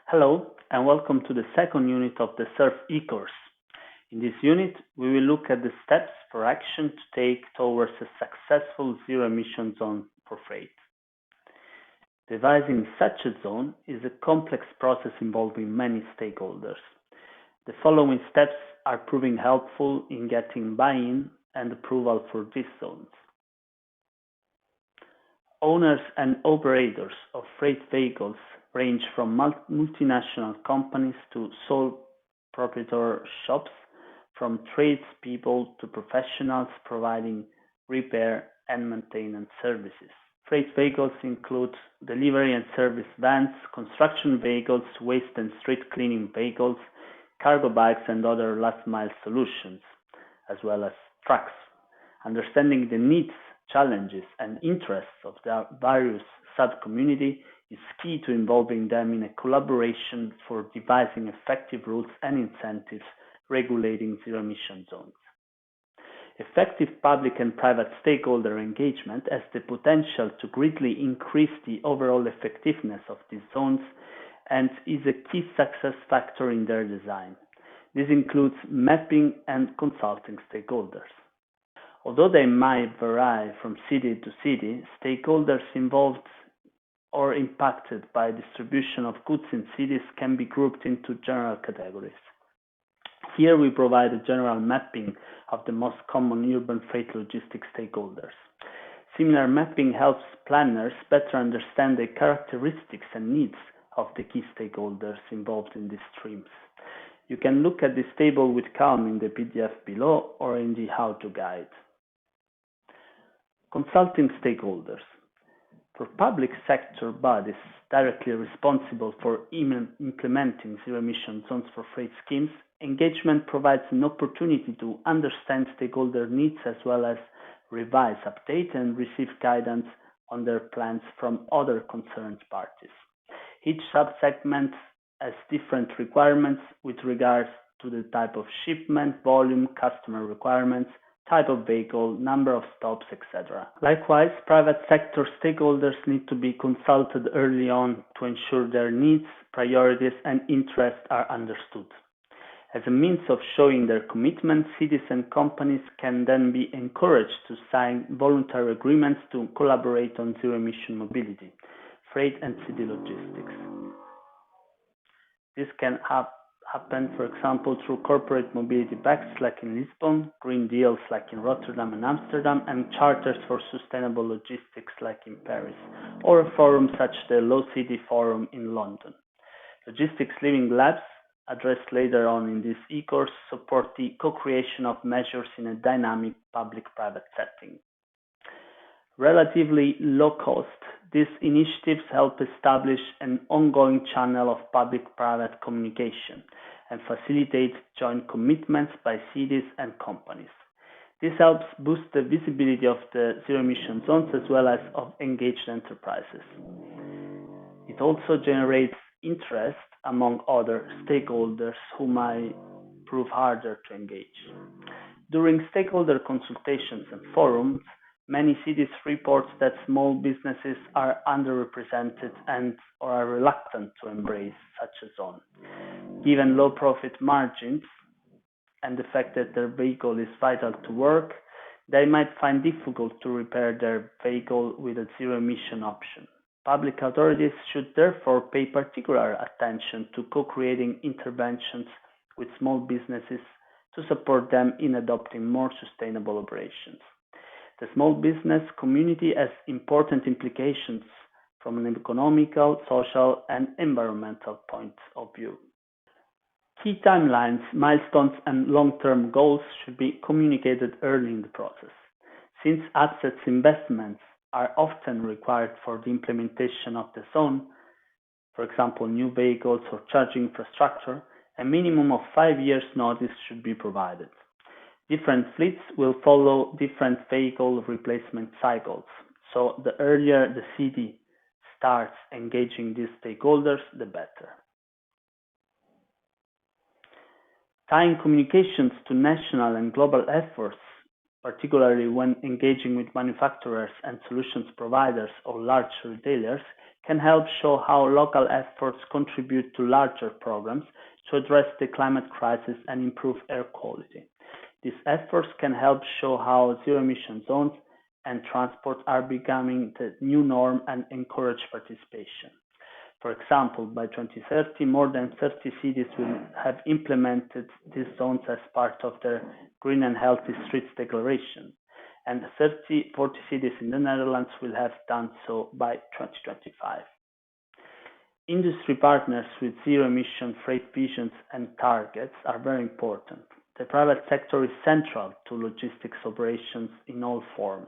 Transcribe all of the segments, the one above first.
Hello, and welcome to the second unit of the SURF e-course. In this unit, we will look at the steps for action to take towards a successful zero-emission zone for freight. Devising such a zone is a complex process involving many stakeholders. The following steps are proving helpful in getting buy-in and approval for these zones. Owners and operators of freight vehicles range from multinational companies to sole proprietor shops, from tradespeople to professionals providing repair and maintenance services. Freight vehicles include delivery and service vans, construction vehicles, waste and street cleaning vehicles, cargo bikes, and other last-mile solutions, as well as trucks. Understanding the needs, challenges, and interests of the various sub-community is key to involving them in a collaboration for devising effective rules and incentives regulating zero-emission zones. Effective public and private stakeholder engagement has the potential to greatly increase the overall effectiveness of these zones and is a key success factor in their design. This includes mapping and consulting stakeholders. Although they might vary from city to city, stakeholders involved or impacted by distribution of goods in cities can be grouped into general categories. Here we provide a general mapping of the most common urban freight logistics stakeholders. Similar mapping helps planners better understand the characteristics and needs of the key stakeholders involved in these streams. You can look at this table with calm in the PDF below or in the how-to guide. Consulting stakeholders. For public sector bodies directly responsible for implementing zero-emission zones for freight schemes, engagement provides an opportunity to understand stakeholder needs as well as revise, update, and receive guidance on their plans from other concerned parties. Each subsegment has different requirements with regards to the type of shipment, volume, customer requirements, type of vehicle, number of stops, etc. Likewise, private sector stakeholders need to be consulted early on to ensure their needs, priorities, and interests are understood. As a means of showing their commitment, cities and companies can then be encouraged to sign voluntary agreements to collaborate on zero-emission mobility, freight and city logistics. This can happen, for example, through corporate mobility pacts like in Lisbon, green deals like in Rotterdam and Amsterdam, and charters for sustainable logistics like in Paris, or a forum such as the Low City Forum in London. Logistics Living Labs, addressed later on in this e-course, support the co-creation of measures in a dynamic public-private setting. Relatively low cost, these initiatives help establish an ongoing channel of public-private communication and facilitate joint commitments by cities and companies. This helps boost the visibility of the zero-emission zones as well as of engaged enterprises. It also generates interest among other stakeholders who might prove harder to engage. During stakeholder consultations and forums, many cities report that small businesses are underrepresented and or are reluctant to embrace such a zone. Given low profit margins and the fact that their vehicle is vital to work, they might find difficult to repair their vehicle with a zero-emission option. Public authorities should therefore pay particular attention to co-creating interventions with small businesses to support them in adopting more sustainable operations. The small business community has important implications from an economical, social, and environmental point of view. Key timelines, milestones, and long-term goals should be communicated early in the process. Since assets investments are often required for the implementation of the zone, for example, new vehicles or charging infrastructure, a minimum of 5 years notice should be provided. Different fleets will follow different vehicle replacement cycles, so the earlier the city starts engaging these stakeholders, the better. Tying communications to national and global efforts particularly when engaging with manufacturers and solutions providers or large retailers, can help show how local efforts contribute to larger programs to address the climate crisis and improve air quality. These efforts can help show how zero-emission zones and transport are becoming the new norm and encourage participation. For example, by 2030, more than 30 cities will have implemented these zones as part of their Green and Healthy Streets Declaration, and 40 cities in the Netherlands will have done so by 2025. Industry partners with zero-emission freight visions and targets are very important. The private sector is central to logistics operations in all forms.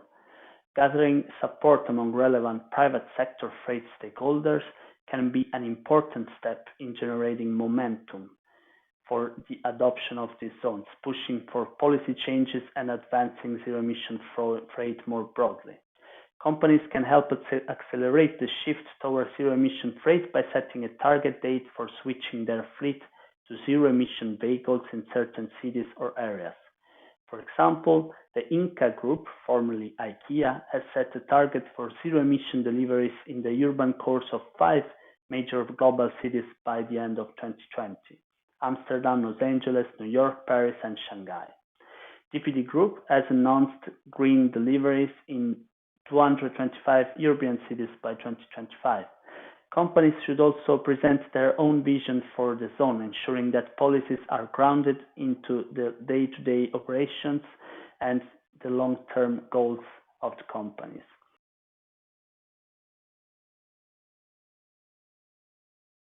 Gathering support among relevant private sector freight stakeholders can be an important step in generating momentum for the adoption of these zones, pushing for policy changes and advancing zero-emission freight more broadly. Companies can help accelerate the shift towards zero-emission freight by setting a target date for switching their fleet to zero-emission vehicles in certain cities or areas. For example, the Inca Group, formerly IKEA, has set a target for zero-emission deliveries in the urban cores of 5 major global cities by the end of 2020: Amsterdam, Los Angeles, New York, Paris, and Shanghai. DPD Group has announced green deliveries in 225 European cities by 2025. Companies should also present their own vision for the zone, ensuring that policies are grounded into the day-to-day operations and the long-term goals of the companies.